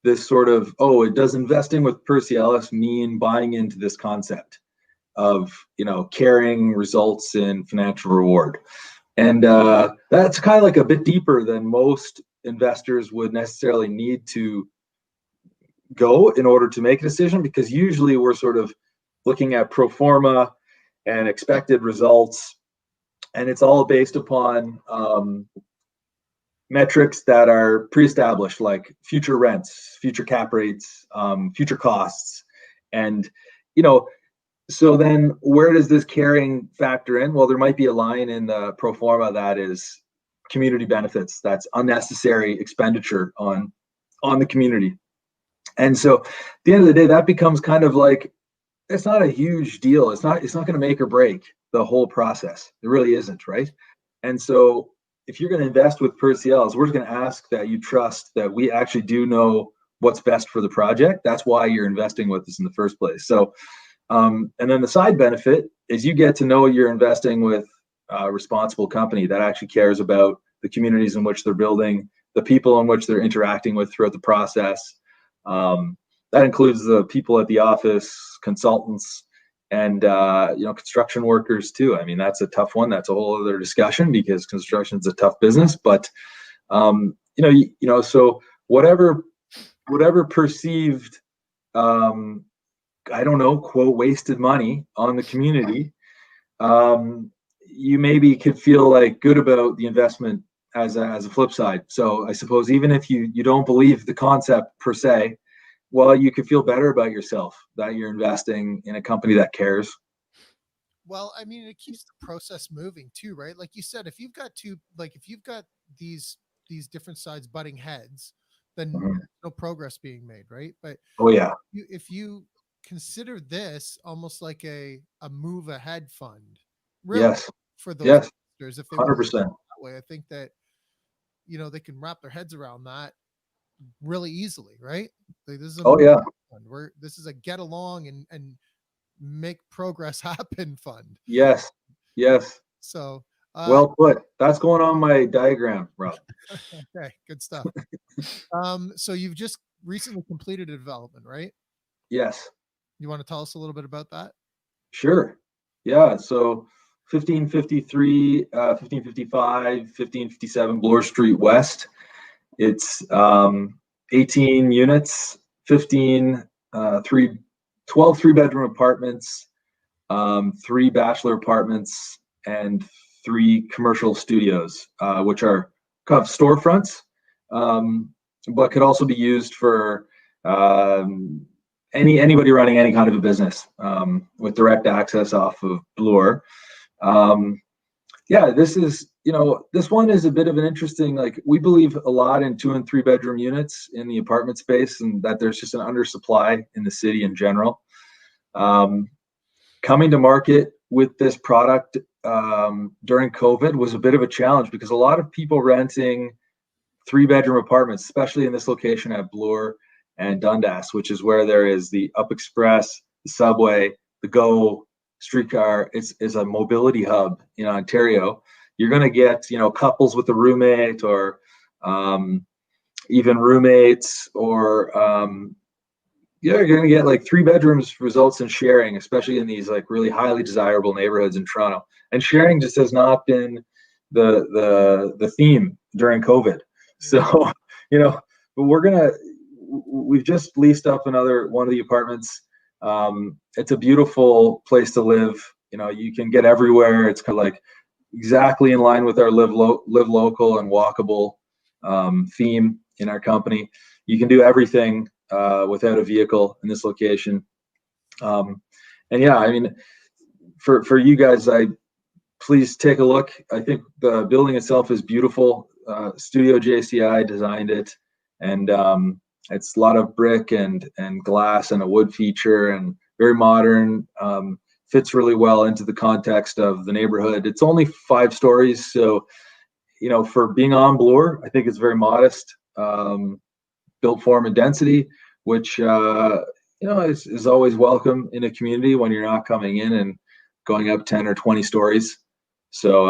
this sort of, does investing with Percy Ellis mean buying into this concept of, you know, caring results in financial reward? And that's kind of like a bit deeper than most investors would necessarily need to go in order to make a decision, because usually we're sort of looking at pro forma and expected results, and it's all based upon metrics that are pre-established, like future rents, future cap rates, future costs. And, you know, so then where does this caring factor in? Well, there might be a line in the pro forma that is community benefits. That's unnecessary expenditure on the community. And so at the end of the day, that becomes kind of like, it's not a huge deal. It's not going to make or break the whole process. It really isn't, right? And so if you're going to invest with Percy Ellis, we're going to ask that you trust that we actually do know what's best for the project. That's why you're investing with us in the first place. So, and then the side benefit is you get to know you're investing with a responsible company that actually cares about the communities in which they're building, the people in which they're interacting with throughout the process. That includes the people at the office, consultants, and you know, construction workers too. I mean, that's a tough one. That's a whole other discussion because construction is a tough business. But you know, so whatever perceived, I don't know, quote, wasted money on the community, you maybe could feel like good about the investment as a flip side. So I suppose even if you don't believe the concept per se, well, you could feel better about yourself that you're investing in a company that cares. Well, I mean, it keeps the process moving too, right? Like you said, if you've got these different sides butting heads, then there's no progress being made, right? But Oh yeah, if you consider this almost like a move ahead fund, really, yes, for those yes, investors, if they want to 100%. that way, I think that, you know, they can wrap their heads around that really easily, right? Like, this is a Oh move yeah, fund. This is a get along and make progress happen fund. yes, yes. So, Well put. That's going on my diagram, Rob. okay, good stuff. So you've just recently completed a development, right? Yes, You want to tell us a little bit about that? sure. Yeah, so 1553, 1555, 1557 Bloor Street West. It's 18 units, 15, 12 three-bedroom apartments, 3 bachelor apartments, and 3 commercial studios, which are kind of storefronts, but could also be used for anybody running any kind of a business, with direct access off of Bloor. Yeah, this is, you know, this one is a bit of an interesting, like, we believe a lot in 2 and 3 bedroom units in the apartment space, and that there's just an undersupply in the city in general. Coming to market with this product during COVID was a bit of a challenge because a lot of people renting 3 bedroom apartments, especially in this location at Bloor, and Dundas, which is where there is the Up Express, the subway, the GO streetcar. It's a mobility hub in Ontario. You're going to get, couples with a roommate, or even roommates, or you're going to get like 3 bedrooms results in sharing, especially in these like really highly desirable neighborhoods in Toronto. And sharing just has not been the theme during COVID. So, but we've just leased up one of the apartments. It's a beautiful place to live. You can get everywhere. It's kind of like exactly in line with our live local and walkable theme in our company. You can do everything without a vehicle in this location. And yeah, I mean, for you guys, please take a look. I think the building itself is beautiful. Studio JCI designed it, and it's a lot of brick and glass and a wood feature, and very modern. Fits really well into the context of the neighborhood. It's only 5 stories, so for being on Bloor, I think it's very modest built form and density, which is always welcome in a community when you're not coming in and going up 10 or 20 stories. So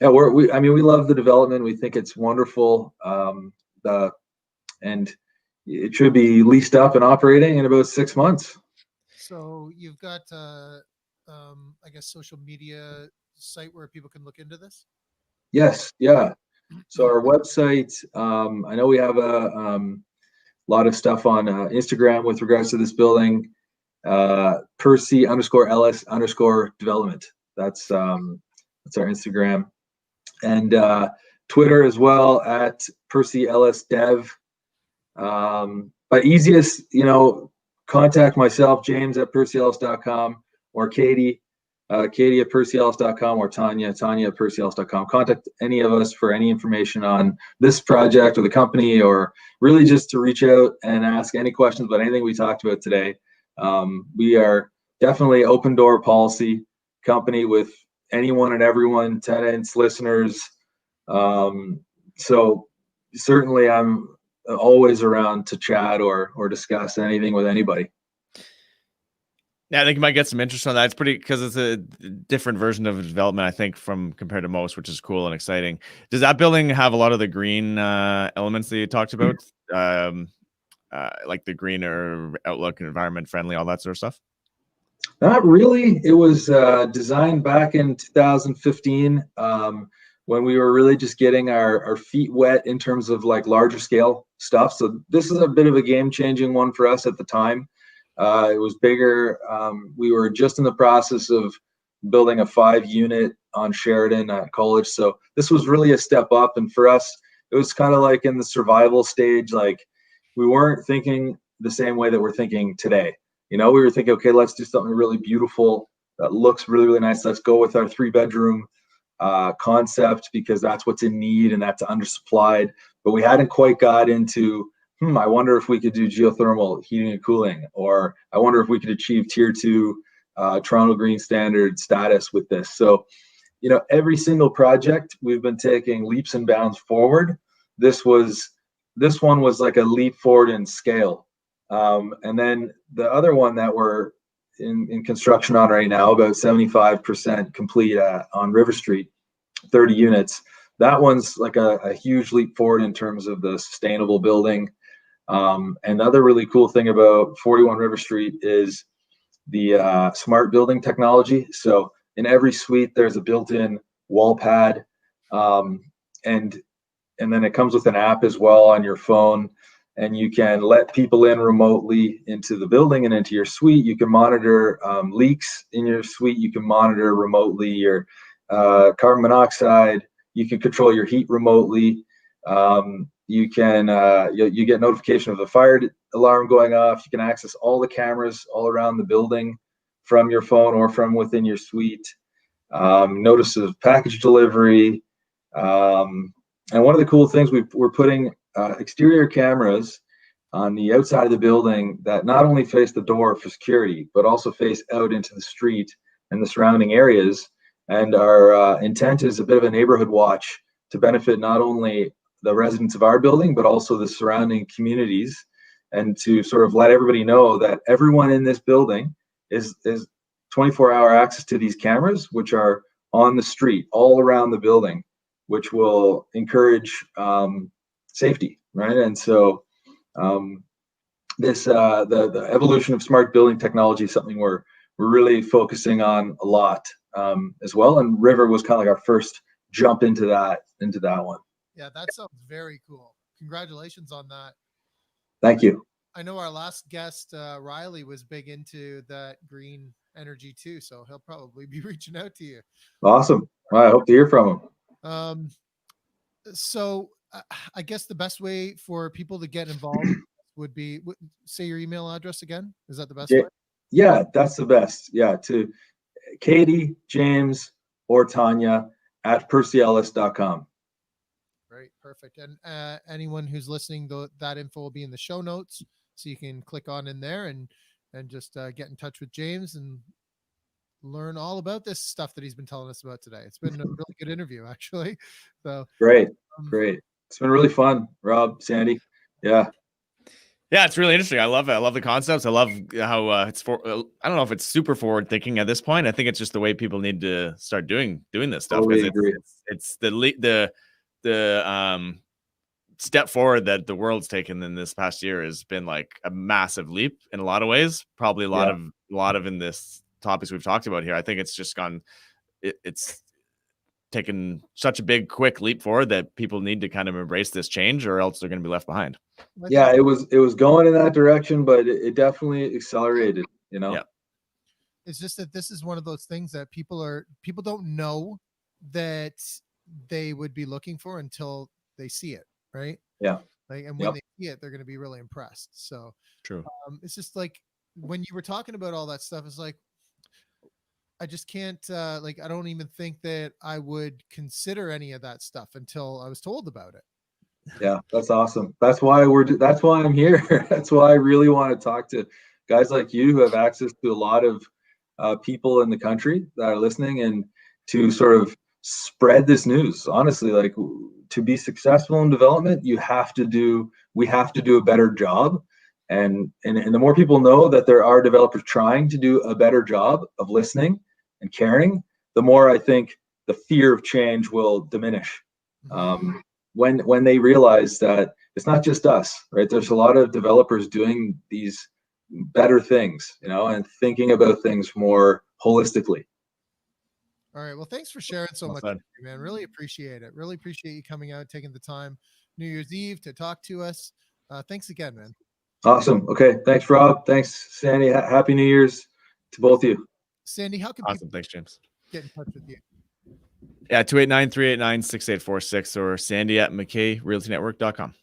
yeah, we love the development. We think it's wonderful, and it should be leased up and operating in about 6 months. So you've got, I guess, social media site where people can look into this? Yes, yeah. So our website, I know we have a lot of stuff on Instagram with regards to this building. Percy_Ellis_development. That's our Instagram, and Twitter as well at Percy Ellis Dev. But easiest, contact myself, James at PercyEllis.com, or Katie at PercyEllis.com, or Tanya at PercyEllis.com. Contact any of us for any information on this project or the company, or really just to reach out and ask any questions about anything we talked about today. We are definitely open door policy company with anyone and everyone, tenants, listeners. So certainly I'm always around to chat or discuss anything with anybody. Yeah, I think you might get some interest on that. It's pretty, because it's a different version of development, I think, compared to most, which is cool and exciting. Does that building have a lot of the green elements that you talked about? Like the greener outlook, environment friendly, all that sort of stuff? Not really. It was designed back in 2015 when we were really just getting our feet wet in terms of like larger scale stuff. So this is a bit of a game-changing one for us at the time. It was bigger. We were just in the process of building a 5-unit on Sheridan at college. So this was really a step up. And for us, it was kind of like in the survival stage. Like, we weren't thinking the same way that we're thinking today. We were thinking, okay, let's do something really beautiful that looks really, really nice. Let's go with our 3-bedroom concept, because that's what's in need and that's undersupplied. But we hadn't quite got into, I wonder if we could do geothermal heating and cooling, or I wonder if we could achieve Tier 2 Toronto Green Standard status with this. So, every single project we've been taking leaps and bounds forward. This one was like a leap forward in scale. And then the other one that we're in construction on right now, about 75% complete on River Street, 30 units. That one's like a huge leap forward in terms of the sustainable building. And the other really cool thing about 41 River Street is the smart building technology. So in every suite, there's a built-in wall pad, and then it comes with an app as well on your phone, and you can let people in remotely into the building and into your suite. You can monitor leaks in your suite. You can monitor remotely your carbon monoxide. You can control your heat remotely. You can you get notification of the fire alarm going off. You can access all the cameras all around the building from your phone or from within your suite. Notice of package delivery. And one of the cool things, we're putting exterior cameras on the outside of the building that not only face the door for security, but also face out into the street and the surrounding areas. And our intent is a bit of a neighborhood watch to benefit not only the residents of our building, but also the surrounding communities. and to sort of let everybody know that everyone in this building is 24-hour access to these cameras, which are on the street all around the building, which will encourage safety, right? And so the evolution of smart building technology is something we're really focusing on a lot as well. And River was kind of like our first jump into that one. Yeah, that sounds very cool. Congratulations on that. Thank you. I know our last guest, Riley, was big into that green energy too, so he'll probably be reaching out to you. Awesome. Well, I hope to hear from him. So I guess the best way for people to get involved would be, say your email address again. Is that the best way? Yeah, that's the best. Yeah, to Katie, James, or Tanya at percyellis.com. Great, perfect. And anyone who's listening, that info will be in the show notes, so you can click on in there and just get in touch with James and learn all about this stuff that he's been telling us about today. It's been a really good interview, actually. So great. It's been really fun, Rob, Sandy. Yeah, it's really interesting. I love it. I love the concepts. I love how it's I don't know if it's super forward thinking at this point. I think it's just the way people need to start doing this stuff, because it's the step forward that the world's taken in this past year has been like a massive leap in a lot of ways. Probably a lot of in this topics we've talked about here. I think it's just gone. It's taken such a big, quick leap forward that people need to kind of embrace this change, or else they're going to be left behind. Yeah, it was going in that direction, but it definitely accelerated. Yeah. It's just that this is one of those things that people don't know that they would be looking for until they see it, right? Yeah. Like, and when they see it, they're going to be really impressed. So true. It's just like when you were talking about all that stuff, it's like, I just can't, I don't even think that I would consider any of that stuff until I was told about it. Yeah, that's awesome. That's why I'm here. That's why I really want to talk to guys like you who have access to a lot of people in the country that are listening, and to sort of spread this news. Honestly, like, to be successful in development, we have to do a better job. And the more people know that there are developers trying to do a better job of listening and caring, the more I think the fear of change will diminish. When they realize that it's not just us, right? There's a lot of developers doing these better things, and thinking about things more holistically. All right. Well, thanks for sharing so much, man. Really appreciate it. Really appreciate you coming out, taking the time New Year's Eve to talk to us. Thanks again, man. Awesome. Okay. Thanks, Rob. Thanks, Sandy. Happy New Year's to both of you. Sandy, how can people thanks, James. Get in touch with you? Yeah, 289-389-6846 or Sandy at McKayRealtyNetwork.com.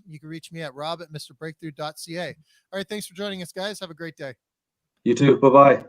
You can reach me at rob@mrbreakthrough.ca. All right. Thanks for joining us, guys. Have a great day. You too. Bye-bye.